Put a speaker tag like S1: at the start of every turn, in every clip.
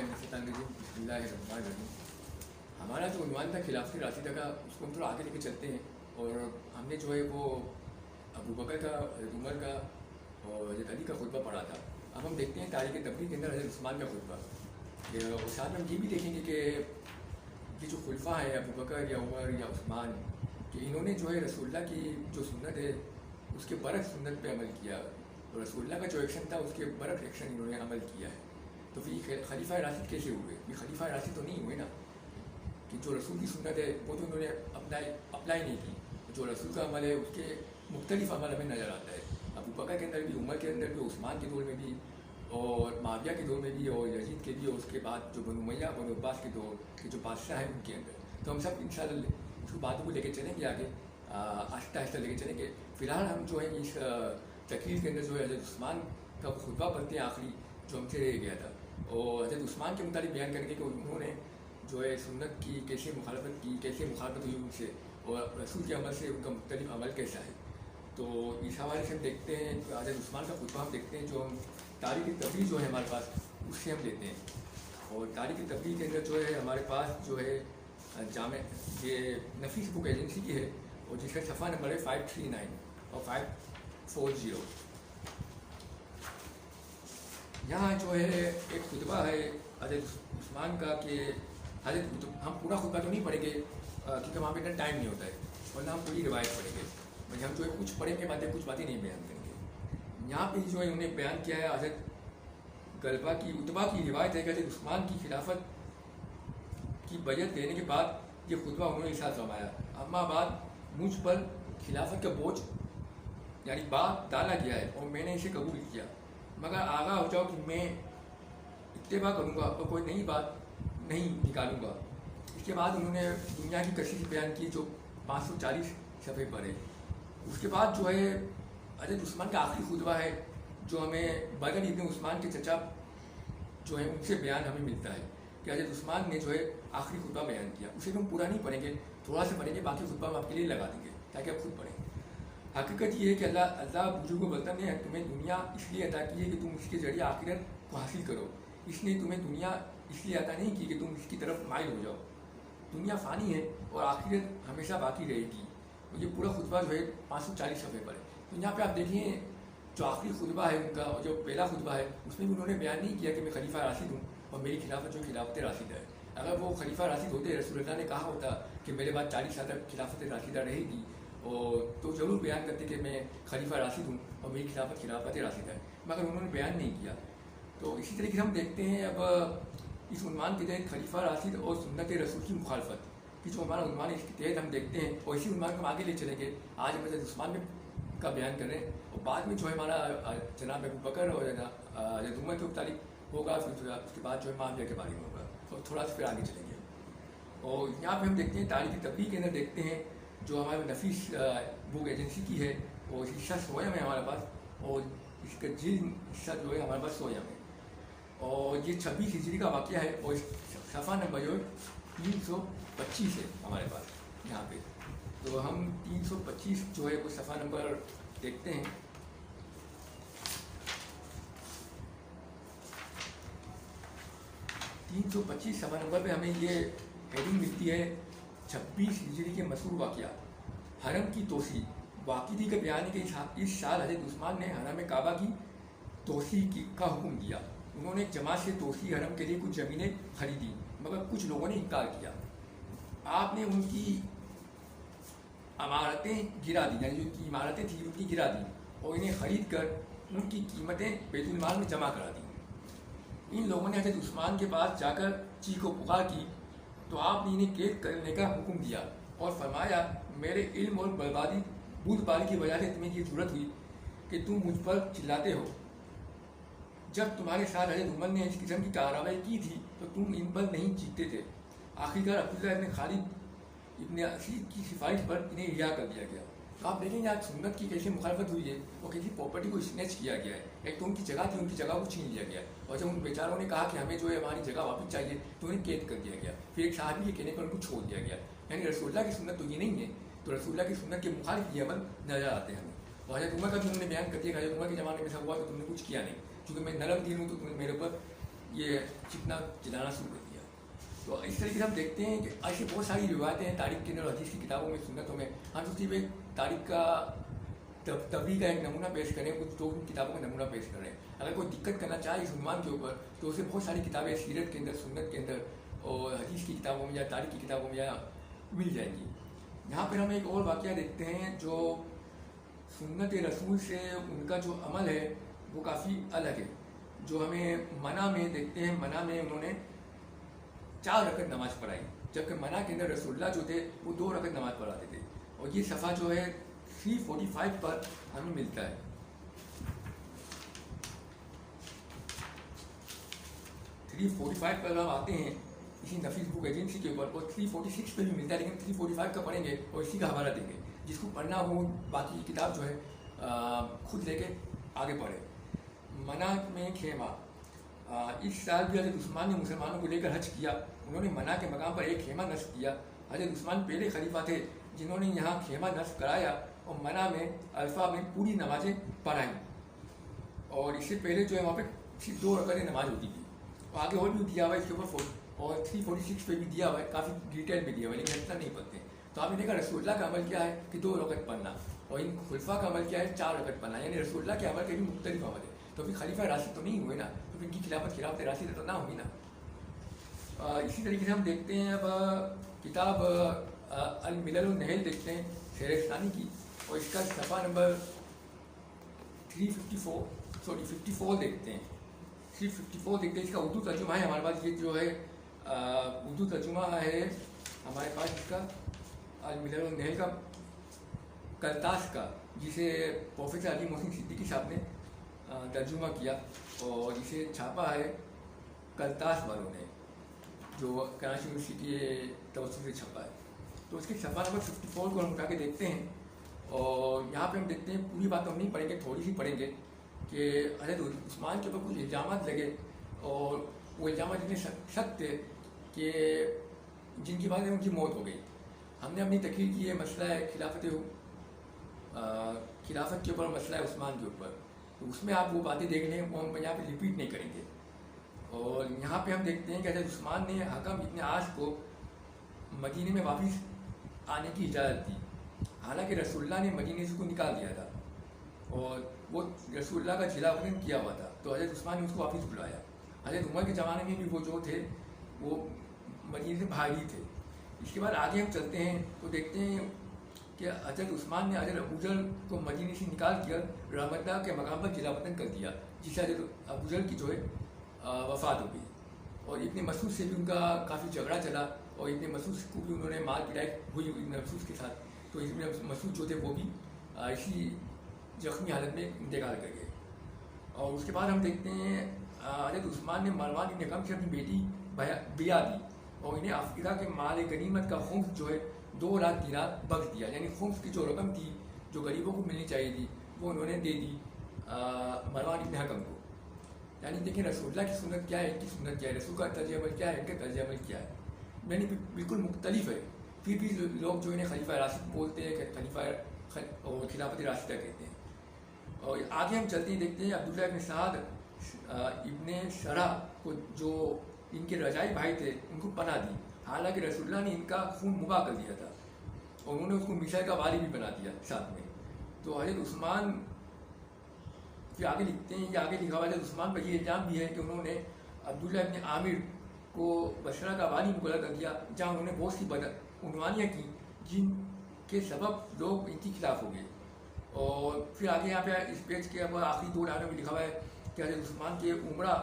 S1: बिस्मिल्लाहिर्रहमानिर्रहीम। हमारा जो उन्वान था खिलाफत राशिदा का, उसको हम थोड़ा आगे लेके चलते हैं। और हमने जो है वो अबू बकर का, हज़रत उमर का और हज़रत अली का खुतबा पढ़ा था। अब हम देखते हैं तारीख़ तबलीग के अंदर हज़रत उस्मान का खुतबा। और साथ में हम ये भी देखेंगे कि ये जो खुलफा है अबू बकर या उमर या उस्मान, कि इन्होंने जो है रसूलुल्लाह की जो सुन्नत है उसके बरक्स सुन्नत पे अमल किया, और रसूलुल्लाह का जो एक्शन था उसके बरक्स एक्शन इन्होंने अमल किया है। तो फिर खलीफा राशिद कैसे हुए? ये खलीफा राशिद तो नहीं हुए ना, कि जो रसूल की सुन्नत है वो तो इन्होंने अप्लाई नहीं की। जो रसूल का अमल है उसके मुख्तलिफ अमल हमें नज़र आता है। अबू बकर के अंदर भी, उमर के अंदर भी, उस्मान के दौर में भी, और माविया के दौर में भी, और यजीद के भी, और उसके बाद जो बनु उमय्या बनु अब्बास के दौर के जो बादशाह हैं उनके अंदर। तो हम सब इंशाअल्लाह उसको बातों को लेकर चलेंगे आगे, आहिस्ता आहिस्ता लेके चलेंगे। फ़िलहाल हम जो है इस तकरीर के अंदर जो है हज़रत उस्मान का खुतबा पढ़ते हैं आखिरी, जो हमसे रह गया था। और हज़रत उस्मान के मुताबिक बयान करेंगे कि उन्होंने जो है सुन्नत की कैसे मुखालफत की, कैसे मुखालफत हुई उनसे, और रसूल के अमल से उनका मुख्तलिफ अमल कैसा है। तो इस हवाले से हम देखते हैं हज़रत उस्मान का खुतबा हम देखते हैं, जो हम तारीख़ तबलीग जो है हमारे पास उससे हम लेते हैं। और तारीख़ तबलीग के अंदर जो है हमारे पास जो है जामे ये नफीस बुक एजेंसी की है, और जिसका सफ़ा नंबर है 539 और 540। यहाँ जो है एक खुतबा है हज़रत उस्मान का, कि हम पूरा खुतबा तो नहीं पढ़ेंगे क्योंकि वहाँ पे इतना टाइम नहीं होता है, वरना हम पूरी रिवायत पढ़ेंगे। मतलब हम जो है कुछ पढ़ेंगे बातें, कुछ बातें नहीं बयान करेंगे। यहाँ पे जो है उन्हें बयान किया है हज़रत गलबा की उतबा की रिवायत है कि हज़रत उस्मान की खिलाफत की बैयत देने के बाद ये खुतबा उन्होंने इरशाद फरमाया, अम्मा बाद मुझ पर खिलाफत का बोझ यानी बात डाला गया है और मैंने इसे कबूल किया, मगर आगाह हो जाओ कि मैं इत्तेबा करूँगा और कोई नई बात नहीं निकालूंगा। इसके बाद उन्होंने दुनिया की कशीफ बयान की जो 540 सफ़े पर है। उसके बाद जो है हज़रत उस्मान का आखिरी खुतबा है, जो हमें बदर इब्न उस्मान के चचा जो है उनसे बयान हमें मिलता है कि हज़रत उस्मान ने जो है आखिरी खुतबा बयान किया। उसे हम पूरा नहीं पढ़ेंगे, थोड़ा सा पढ़ेंगे, बाकी खुतबा हम आपके लिए लगा देंगे ताकि आप खुद पढ़ें। हकीकत ये है कि अल्लाह बुजुर्ग वतन ने तुम्हें दुनिया इसलिए अता की है कि तुम इसके जरिए आखिरत को हासिल करो। इसने तुम्हें दुनिया इसलिए अता नहीं की कि तुम इसकी तरफ माइल हो जाओ। दुनिया फ़ानी है और आखिरत हमेशा बाकी रहेगी। तो ये पूरा खुतबा जो है 540 सफ़े पर है। तो यहाँ पे आप देखिए जो आखिरी खुतबा है उनका, और जो पहला खुतबा है उसमें भी उन्होंने बयान नहीं किया कि मैं खलीफा राशिद हूँ और मेरी खिलाफत जो खिलाफत राशिदा है। अगर वो खलीफा राशिद होते, रसूलुल्लाह ने कहा होता कि मेरे बाद 40 साल तक खिलाफत राशिदा रहेगी, और तो ज़रूर बयान करते कि मैं खलीफा राशिद हूँ और मेरी खिलाफत राशिदा है, मगर उन्होंने बयान नहीं किया। तो इसी तरीके से हम देखते हैं अब इस उन्वान के तहत खलीफा राशिद और सुन्नत रसूल की मुखालफत कि जो हमारा उन्वान है इसके तहत हम देखते हैं, और इसी उन्वान को हम आगे ले चलेंगे। आज हम हज़रत उस्मान का बयान कर रहे हैं, और बाद में जो है हमारा जनाब अबू बकर और हज़रत उमर के मुतालिक होगा, फिर उसके बाद जो है माविया के बारे में होगा, और थोड़ा सा फिर आगे चलेंगे। और यहाँ पर हम देखते हैं तारीख़ तबलीग के अंदर देखते हैं जो हमारे नफीस बुक एजेंसी की है, और हिस्सा सोया में हमारे पास, और इसका हिस्सा जो है हमारे पास सोया में, और ये 26 हिजरी का वाक़या है, और सफ़ा नंबर जो 325 है हमारे पास यहाँ पे। तो हम 325 जो है वो सफ़ा नंबर देखते हैं। सफ़ा नंबर पे हमें ये हेडिंग मिलती है 26 हिजरी के मशहूर वाक़या, हरम की तोसी। वाक़िदी का बयान है कि इस साल हज़रत उस्मान ने हरम काबा की तोसी का हुक्म दिया। उन्होंने एक जमात से तोसी हरम के लिए कुछ ज़मीनें खरीदी, मगर कुछ लोगों ने इनकार किया। आपने उनकी इमारतें गिरा दी, यानी जो उनकी इमारतें थी उनकी गिरा दी, और इन्हें ख़रीद कर उनकी कीमतें बैतुल माल में जमा करा दी। इन लोगों ने हज़रत उस्मान के पास जाकर चीखो पुकार की, तो आपने इन्हें कैद करने का हुक्म दिया और फरमाया, मेरे इल्म और बर्बादी बूदबारी की वजह से तुम्हें ये ज़रूरत हुई कि तुम मुझ पर चिल्लाते हो। जब तुम्हारे साथ हज़रत उमर ने इस किस्म की कार्रवाई की थी तो तुम इन पर नहीं जीतते थे। आखिरकार अब्दुल्लाह इब्न खालिद इब्न असीद की सिफारिश पर इन्हें रिहा कर दिया गया। तो आप देखेंगे आज सुन्नत की कैसे मुखालफत हुई है, और कैसी प्रॉपर्टी को स्नैच किया गया है। एक तो उनकी जगह थी, उनकी जगह को छीन लिया गया, और जब उन बेचारों ने कहा कि हमें जो है हमारी जगह वापस चाहिए तो उन्हें कैद कर दिया गया। फिर एक साहबी के कहने पर उनको छोड़ दिया गया। यानी रसूलुल्लाह की सुन्नत तो ये नहीं है, तो रसूलुल्लाह की सुन्नत के मुखालिफ ये अमल नजर आते हैं हमें। और हज़रत उमर का भी उन्होंने बयान कर दिया, हज़रत उमर के ज़माने में ऐसा हुआ तो तुमने कुछ किया नहीं, क्योंकि मैं नरम दिल हूँ तो तुमने मेरे ऊपर یہ چپنا چلانا شروع کر دیا. تو اس طریقے سے ہم دیکھتے ہیں کہ ایسی بہت ساری روایتیں ہیں تاریخ کے اندر، حدیث کی کتابوں میں، سنتوں میں. ہم تو صرف ایک تاریخ کا تفریح کا ایک نمونہ پیش کریں، کچھ دو کتابوں کا نمونہ پیش کریں. اگر کوئی دقت کرنا چاہے اس عنوان کے اوپر تو اسے بہت ساری کتابیں سیرت کے اندر، سنت کے اندر اور حدیث کی کتابوں میں یا تاریخ کی کتابوں میں یا مل جائیں گی. یہاں پہ ہم ایک اور واقعہ دیکھتے ہیں جو سنت رسول سے ان کا جو عمل ہے وہ کافی الگ ہے. جو ہمیں منع میں دیکھتے ہیں، منع میں انہوں نے 4 رکعت نماز پڑھائی، جبکہ منع کے اندر رسول اللہ جو تھے وہ 2 رکعت نماز پڑھاتے تھے. اور یہ صفحہ جو ہے 345 پر ہمیں ملتا ہے. 345 پر ہم آتے ہیں اسی نفیس بک ایجنسی کے اوپر، اور 346 پہ بھی ملتا ہے، لیکن 345 کا پڑھیں گے اور اسی کا حوالہ دیں گے. جس کو پڑھنا ہو باقی کتاب جو ہے خود لے کے آگے پڑھے. منع میں خیمہ. اس سال بھی حضرت عثمان نے مسلمانوں کو لے کر حج کیا. انہوں نے منع کے مقام پر ایک خیمہ نصب کیا. حضرت عثمان پہلے خلیفہ تھے جنہوں نے یہاں خیمہ نصب کرایا اور منع میں الفا میں پوری نمازیں پڑھائیں. اور اس سے پہلے جو ہے وہاں پہ صرف 2 رکعتیں نماز ہوتی تھی. آگے اور بھی دیا ہوا ہے اس کے اوپر، اور 346 پہ بھی دیا ہوا ہے، کافی ڈیٹیل میں دیا ہوا ہے، لیکن اتنا نہیں پڑھتے. تو آپ نے دیکھا رسول اللہ کا عمل کیا ہے کہ 2 رکعت پڑھنا، اور ان خلفاء کا عمل کیا ہے 4 رکعت پڑھنا. یعنی رسول اللہ کے عمل کے بھی مختلف عمل ہے. تو پھر خلیفہ راشد تو نہیں ہوئے نا، تو پھر ان کی خلافت راشد تو نہ ہوگی نا. اسی طریقے سے ہم دیکھتے ہیں اب کتاب الملل النحل دیکھتے ہیں شہرستانی کی، اور اس کا صفحہ نمبر 54 دیکھتے ہیں. 354 دیکھتے ہیں. اس کا اردو ترجمہ ہے ہمارے پاس. یہ جو ہے اردو ترجمہ ہے ہمارے پاس اس کا الملل النحل کا کرتاس کا، جسے پروفیسر علی محسن صدیقی صاحب نے ترجمہ کیا، اور اسے چھاپا ہے کرتاس والوں نے، جو کراچی یونیورسٹی کے توسط سے چھپا ہے. تو اس کے صفحہ نمبر 54 کو ہم اٹھا کے دیکھتے ہیں، اور یہاں پہ ہم دیکھتے ہیں، پوری بات ہم نہیں پڑھیں گے، تھوڑی سی پڑھیں گے کہ حضرت عثمان کے اوپر کچھ الزامات لگے، اور وہ الزامات اتنے سخت تھے کہ جن کی بات ہے ان کی موت ہو گئی. ہم نے اپنی تقریر کی ہے مسئلہ ہے خلافت کے اوپر، مسئلہ ہے عثمان کے اوپر. تو اس میں آپ وہ باتیں دیکھ لیں، وہ ہم یہاں پہ ریپیٹ نہیں کریں گے. اور یہاں پہ ہم دیکھتے ہیں کہ حضرت عثمان نے حکم ابن عاص کو مدینے میں واپس آنے کی اجازت دی، حالانکہ رسول اللہ نے مدینے سے کو نکال دیا تھا اور وہ رسول اللہ کا جلا وطن کیا ہوا تھا. تو حضرت عثمان نے اس کو واپس بلایا. حضرت عمر کے زمانے میں بھی وہ جو تھے وہ مدینے سے بھاگی تھے. اس کے بعد آگے ہم چلتے ہیں تو دیکھتے ہیں کہ حضرت عثمان نے حضرت ابوذر کو مدینے سے نکال کر رحمت اللہ کے مقام پر جلا وطن کر دیا، جس سے حضرت ابوذر کی جو ہے وفات ہو گئی. اور ابن مسعود سے بھی ان کا کافی جھگڑا چلا، اور ابن مسعود کو بھی انہوں نے مار پٹائی ہوئی ابن مسعود کے ساتھ. تو ابن مسعود جو تھے وہ بھی اسی زخمی حالت میں انتقال کر گئے. اور اس کے بعد ہم دیکھتے ہیں حضرت عثمان نے مروان ابن حکم سے اپنی بیٹی بیعہ دی، اور انہیں افریقہ کے مال غنیمت کا خمس جو ہے 2 لاکھ دینار بخش دیا. یعنی خمس کی جو رقم تھی جو غریبوں کو ملنی چاہیے تھی وہ انہوں نے دے دی مروان ابن حکم کو. یعنی دیکھیں رسول اللہ کی سنت کیا ہے، ان کی سنت کیا ہے، رسول کا طرز عمل کیا ہے، ان کا طرز عمل کیا ہے، یعنی بالکل مختلف ہے. پھر بھی لوگ جو انہیں خلیفہ راشد بولتے ہیں، خلیفہ اور خلافت راشدہ کہتے ہیں. اور آگے ہم چلتے ہیں، دیکھتے ہیں عبداللہ ابن سعد ابن شرح کو، جو ان کے رضائی بھائی تھے، ان کو پناہ دی، حالانکہ رسول اللہ نے ان کا خون مباح کر دیا تھا، اور انہوں نے اس کو مصر کا والی بھی بنا دیا ساتھ میں. تو حضرت عثمان پھر آگے لکھتے ہیں، یہ آگے لکھا ہوا حضرت عثمان پر یہ الزام بھی ہے کہ انہوں نے عبداللہ ابن عامر کو بصرہ کا والی مقرر کر دیا، جہاں انہوں نے بہت سی بدعنوانیاں کی جن کے سبب لوگ ان کے خلاف ہو گئے. اور پھر آگے یہاں پہ اس پیج کے اب آخری 2 لائنوں میں لکھا ہوا ہے کہ حضرت عثمان کے عمرہ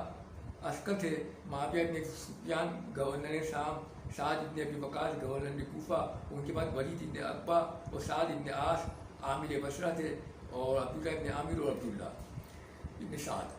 S1: عسکر تھے، معاویہ ابن سفیان گورنر شام، سعد ابن ابی وقاص گورنر کوفہ، ان کے بعد ولید ابن عقبہ اور سعد ابن عاص عامل بصرہ تھے، اور عبداللہ ابن عامر اور عبداللہ ابن سعد.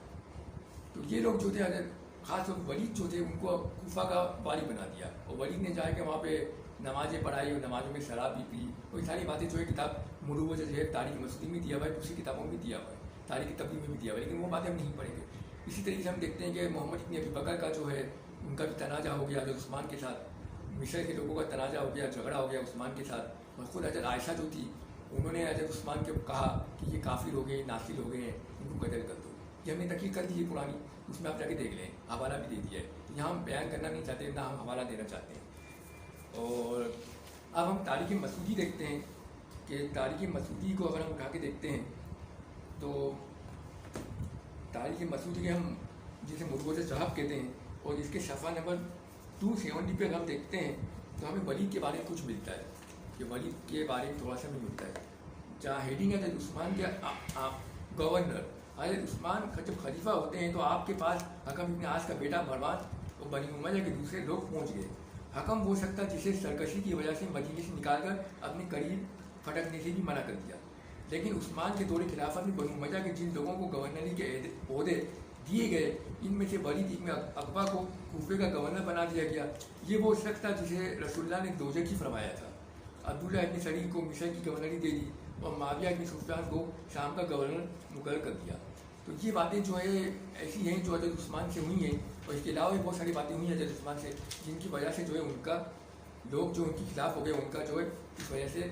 S1: تو یہ لوگ جو تھے حضرت خاص طور پر ولید جو تھے ان کو کوفہ کا والی بنا دیا، اور ولید نے جا کے وہاں پہ نمازیں پڑھائی اور نمازوں میں شراب بھی پی. اور یہ ساری باتیں جو ہے کتاب مروت جو ہے تاریخ مسعودی میں دیا ہوا ہے، دوسری کتابوں میں دیا ہوا ہے، تاریخ تبلیغ میں بھی دیا ہوا ہے، لیکن وہ باتیں ہم نہیں پڑھیں گے. اسی طریقے سے ہم دیکھتے ہیں کہ محمد ابن ابی بکر کا جو ہے ان کا بھی تنازع ہو گیا حضرت عثمان کے ساتھ، مصر کے لوگوں کا تنازع ہو گیا، جھگڑا ہو گیا عثمان کے ساتھ. اور خود حضرت عائشہ جو تھی انہوں نے حضرت عثمان کو کہا کہ یہ کافر ہو گئے، ناصر ہو گئے ہیں، ان کو قتل کر دو. कि हमने तकरीर कर दी है पुरानी, उसमें आप जाके देख लें, हवाला भी दे दिया है। यहाँ हम बयान करना नहीं चाहते, ना हम हवाला देना चाहते हैं। और अब हम तारीख़ मसूदी देखते हैं कि तारीख़ मसूदी को अगर हम उठा के देखते हैं तो तारीख़ मसूदी के हम जिसे मुर्वज़ ज़हाब कहते हैं, और इसके सफ़ा नंबर 270 पे हम देखते हैं तो हमें वलीद के बारे में कुछ मिलता है, कि वलीद के बारे में थोड़ा सा भी मिलता है। जहाँ हेडिंग है हज़रत उस्मान के गवर्नर, हज़रत उस्मान जब खलीफा होते हैं तो आपके पास हकम इब्न आस का बेटा मरवान और बनी उमैया के दूसरे लोग पहुँच गए। हकम वो सकता जिसे सरकशी की वजह से मदीने से निकाल कर अपने करीब फटकने से भी मना कर दिया, लेकिन उस्मान के दौरे खिलाफत में बनी उमैया के जिन लोगों को गवर्नरी के ओहदे दिए गए, इनमें से वलीद इब्न अक़बा को कूफे का गवर्नर बना दिया गया। ये वो शख्स था जिसे रसूलुल्लाह ने दोजखी फरमाया था। अब्दुल्लाह इब्न सरी को मिस्र की गवर्नरी दे दी और मुआविया इब्न सुफियान को शाम का गवर्नर मुकर्रर कर दिया। तो ये बातें जो है ऐसी हैं जो हज़रत उस्मान से हुई हैं, और इसके अलावा भी बहुत सारी बातें हुई हैं हज़रत उस्मान से, जिनकी वजह से जो है उनका लोग जो उनके खिलाफ हो गए, उनका जो है इस वजह से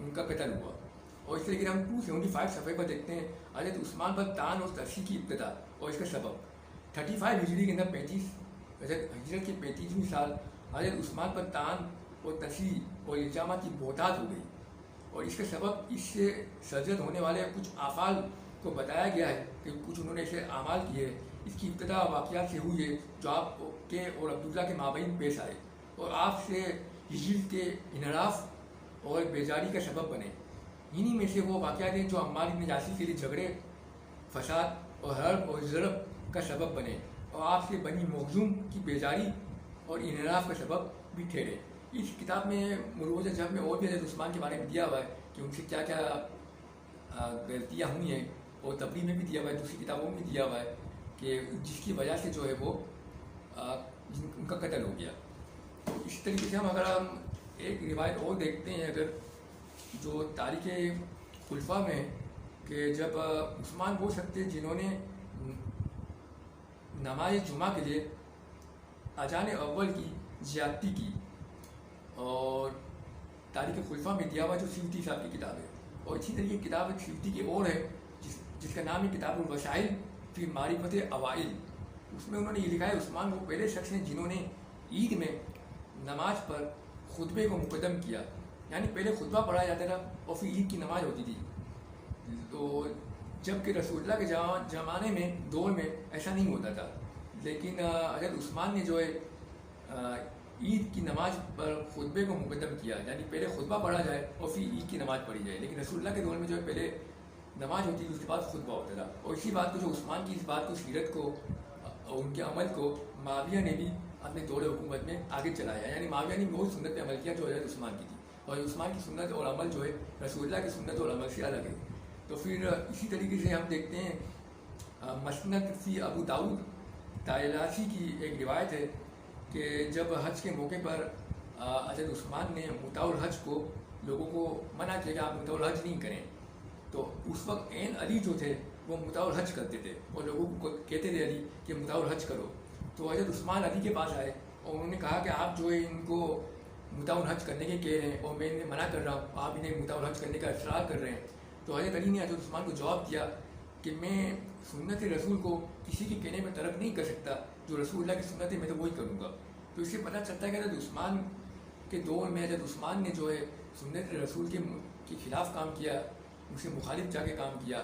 S1: उनका कत्ल हुआ। और इस तरीके हम 275 सफ़े पर देखते हैं हज़रत उस्मान पर तान और तरसी की इब्तिदा और इसका सबब। 35 हिजरी के अंदर 35 हिजरत के 35वें साल हज़रत उस्मान पर तान और तरसी और इल्ज़ामात की बहुतात हो गई, और इसका सबब इससे सर्जद होने वाले कुछ आफ़ाल को बताया गया है कि कुछ उन्होंने ऐसे आमाल किए। इसकी इब्तिदा वाक़यात से हुई है जो आप के और अब्दुल्ला के माबैन पेश आए और आपसे हिजरी के इनहराफ और बेजारी का सबब बने। इन्हीं में से वो वाक़यात हैं जो अम्मार इब्न यासिर के लिए झगड़े, फसाद और हर्ब और ज़रब का सबब बने, और आपसे बनी मखजूम की बेजारी और इनहराफ का सबब भी ठहरे। इस किताब में मुर्वज़ ज़हाब में और भी हज़रत उस्मान के बारे में दिया हुआ है कि उनसे क्या क्या गलतियाँ हुई हैं, और तबरी में भी दिया हुआ है, दूसरी किताबों में भी दिया हुआ है कि जिसकी वजह से जो है वो उनका कत्ल हो गया। तो इस तरीके से अगर हम एक रिवायत और देखते हैं, अगर जो तारीख़ खुलफा में, कि जब उस्मान वो सकते जिन्होंने नमाज जुमा के लिए अजान अव्वल की ज़्यादती की, और तारीख़ खुलफा में दिया हुआ जो सियूती साहब की किताब है, और इसी तरीके किताब एक सियूती की और है जिसका नाम है किताबुल वसाइल फी मारिफत अवाइल। उसमें उन्होंने ये लिखा है उस्मान वो पहले शख्स हैं जिन्होंने ईद में नमाज पर खुतबे को मुकद्दम किया, यानी पहले खुतबा पढ़ा जाता था और फिर ईद की नमाज होती थी। तो जबकि रसूलुल्लाह के ज़माने में दौर में ऐसा नहीं होता था, लेकिन हज़रत उस्मान ने जो है ईद की नमाज पर खुतबे को मुकद्दम किया, यानी पहले खुतबा पढ़ा जाए और फिर ईद की नमाज पढ़ी जाए। लेकिन रसूलुल्लाह के दौर में जो है पहले नमाज होती थी, उसके बाद खुतबा होता था। और इसी बात को जो उस्मान की इस बात को, सीरत को और उनके अमल को मुआविया ने भी अपने दौर हुकूमत में आगे चलाया, यानी मुआविया ने बहुत सुन्नत पे अमल किया जो हज़रत उस्मान की थी, और उस्मान की सुन्नत और अमल जो है रसूलुल्लाह की सुन्नत और अमल से अलग है। तो फिर इसी तरीके से हम देखते हैं मसनद फ़ी अबू दाऊद तायलासी की एक रिवायत है कि जब हज के मौके पर हज़रत उस्मान ने मुताउल हज को लोगों को मना किया कि आप मुताउल हज नहीं करें, तो उस वक्त ऐन अली जो थे वो मुताउल हज करते थे और लोगों को कहते थे अली कि मुताउल हज करो। तो हज़रत उस्मान अली के पास आए और उन्होंने कहा कि आप जो है इनको मुताउल हज करने के कह रहे हैं और मैं इन्हें मना कर रहा हूँ, आप इन्हें मुताउल हज करने का इसरार कर रहे हैं। तो हज़रत अली ने हज़रत उस्मान को जवाब दिया कि मैं सुन्नत रसूल को किसी के कहने में तर्क नहीं कर सकता, जो रसूलुल्लाह की सुन्नत है मैं तो वही करूँगा। तो इससे पता चलता है कि हज़रत उस्मान के दौर में हज़रत उस्मान ने जो है सुन्नत रसूल के खिलाफ काम किया, उससे मुखालिफ जाके काम किया,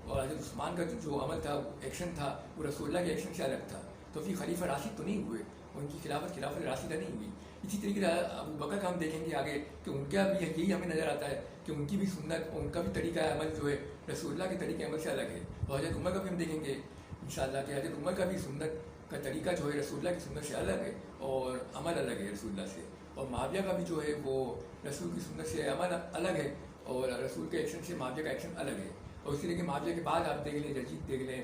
S1: और हज़रत उस्मान का जो अमल था, एक्शन था, वो रसूलुल्लाह के एक्शन से अलग था। तो फिर खलीफा राशिद तो नहीं हुए, उनकी खिलाफत राशिदा नहीं हुई। इसी तरीके से अबू बकर का हम देखेंगे आगे कि उनका भी यही हमें नज़र आता है कि उनकी भी सुन्नत और उनका भी तरीका अमल जो है रसूलुल्लाह के तरीके अमल से अलग है। और हज़रत उमर का भी हम देखेंगे इंशाअल्लाह कि हज़रत उमर का भी सुन्नत का तरीका जो है रसूलुल्लाह की सुन्नत से अलग है और अमल अलग है रसूलुल्लाह से। और मुआविया का भी जो है वो रसूल की सुन्नत से अमल अलग है और रसूल के एक्शन से मुआविया का एक्शन अलग है। और इसी तरीके मुआविया के बाद आप देख लें यजीद देख लें,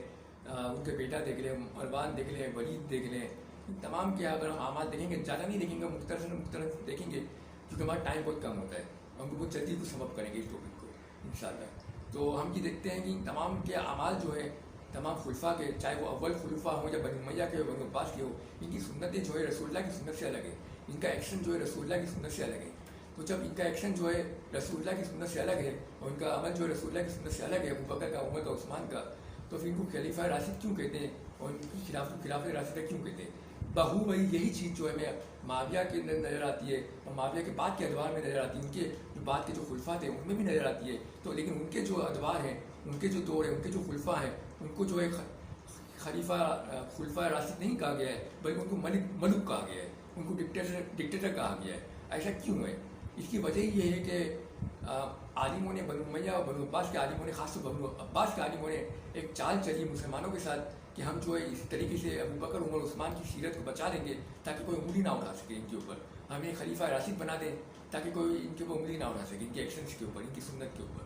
S1: उनके बेटा देख लें, मरवान देख लें, वलीद देख लें, तमाम के अगर हम आमाल देखेंगे, ज़्यादा नहीं देखेंगे, मुख्तसर देखेंगे क्योंकि हमारा टाइम बहुत कम होता है, हम बहुत जल्दी कुछ समझ करेंगे इस टॉपिक को इंशाअल्लाह। तो हम ये देखते हैं कि तमाम के अमाल जो है तमाम खुलफा के, चाहे वो अव्वल खुलफा हो या बनी उमैया के हो, बनी अब्बास के हो, इनकी सुन्नतें जो है रसूलुल्लाह की सुन्नत से अलग है, इनका एक्शन जो है रसूलुल्लाह की सुन्नत से अलग है। तो जब इनका एक्शन जो है रसूलुल्लाह की सुन्नत से अलग है और इनका अमल जो है रसूलुल्लाह की सुन्नत से अलग है, अबू बकर का, उमर का, उस्मान का, तो फिर इनको खलीफा राशिद क्यों कहते हैं और इनकी खिलाफ राशिदा क्यों कहते हैं? बहू वही यही चीज़ जो है मैं माविया के अंदर नज़र आती है और माविया के बाद के अदवार में नज़र आती है, उनके जो बाद के जो खुलफा थे उनमें भी नज़र आती है। तो लेकिन उनके जो अदवार हैं, उनके जो दौर है, उनके जो खुलफा हैं, उनको जो है खुलफा राशिद नहीं कहा गया है, बल्कि उनको मलिक कहा गया है, उनको डिक्टेटर कहा गया है। ऐसा क्यों है? इसकी वजह ये है कि आलिमों ने, बनु उमैया और बनु अब्बास के आलिमों ने, खासतौर बनु अब्बास के आलिमों ने एक चाल चली मुसलमानों के साथ कि हम जो है इस तरीके से अबू बकर, उमर, उस्मान की सीरत को बचा लेंगे ताकि कोई उंगली ना उठा सके इनके ऊपर। हम एक खलीफा राशिद बना दें ताकि कोई इनके ऊपर उंगली ना उठा सके, इनके एक्शंस के ऊपर, इनकी सुन्नत के ऊपर,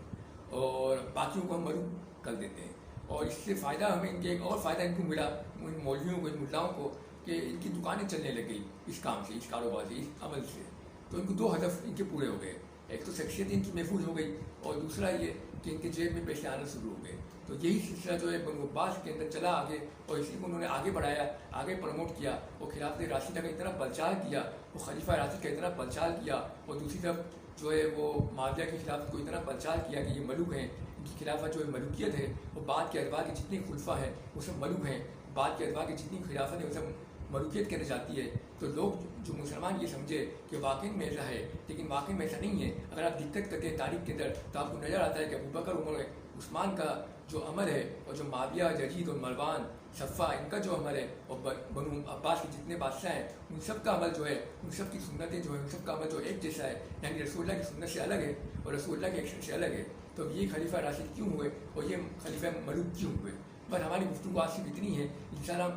S1: और बाकियों को हम मरूक कर देते हैं। और इससे फ़ायदा हमें, इनके एक और फ़ायदा इनको मिला, इन मौलवियों को, इन मुल्लाओं को, कि इनकी दुकानें चलने लग गई इस काम से, इस कारोबार से, इस अमल से। तो इनको दो हदफ इनके पूरे हो गए, एक तो शख्सियत इनकी महफूज हो गई और दूसरा ये कि इनके जेब में पैसे आना शुरू हो गए। तो यही सिलसिला जो है बनु अब्बास के अंदर चला आगे और इसी को उन्होंने आगे बढ़ाया, आगे प्रमोट किया और खिलाफत राशिदा का इतना प्रचार किया, वो खलीफा राशिद का इतना प्रचार किया, और दूसरी तरफ जो है वो माविया की खिलाफत को इतना प्रचार किया कि ये मलूक हैं, इनकी खिलाफत जो है मलूकियत है, वो बाद के अदवार के जितने खुलफा हैं वो सब मलूक हैं, बाद के अदवार की जितनी खिलाफत है वो सब मलूकियत कहने जाती है। तो लोग जो मुसलमान ये समझे कि वाकई में ऐसा है, लेकिन वाकई में ऐसा नहीं है। अगर आप दिक्कत करते हैं तारीख के अंदर तो आपको नज़र आता है कि अबू बकर, उमर, उस्मान का जो अमल है और जो माविया, यजीद और मरवान, सफ़ा, इनका जो अमल है, और बनु अब्बास के जितने बादशाह हैं उन सब का अमल जो है, उन सब की सुन्नतें जो है, उन सब का अमल जो एक जैसा है, यानी रसूलुल्लाह की सुन्नत से अलग है और रसूलुल्लाह के एक्शन से अलग है। तो ये खलीफा राशिद क्यों हुए और ये खलीफा मलूक क्यों हुए? पर हमारी गुफ्तगू आज सिर्फ इतनी है। इंशाअल्लाह हम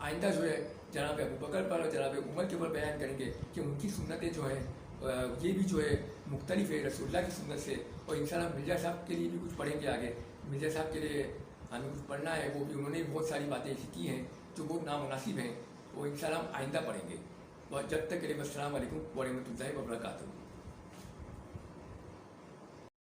S1: आइंदा जो है जनाब अबू बकर पर और जनाब उमर के ऊपर बयान करेंगे कि उनकी सुन्नतें जो हैं ये भी जो है मुख्तलिफ है रसूलुल्लाह की सुन्नत से। और इंशाअल्लाह मिर्ज़ा साहब के लिए भी कुछ पढ़ेंगे आगे। मिर्ज़ा साहब के लिए हमें कुछ पढ़ना है, वो भी उन्होंने बहुत सारी बातें ऐसी की हैं जो बहुत नामुनासिब हैं, वो इंशाअल्लाह हम आइंदा पढ़ेंगे। और जब तक के लिए अस्सलाम वालेकुम व रहमतुल्लाहि व बरकातुहू।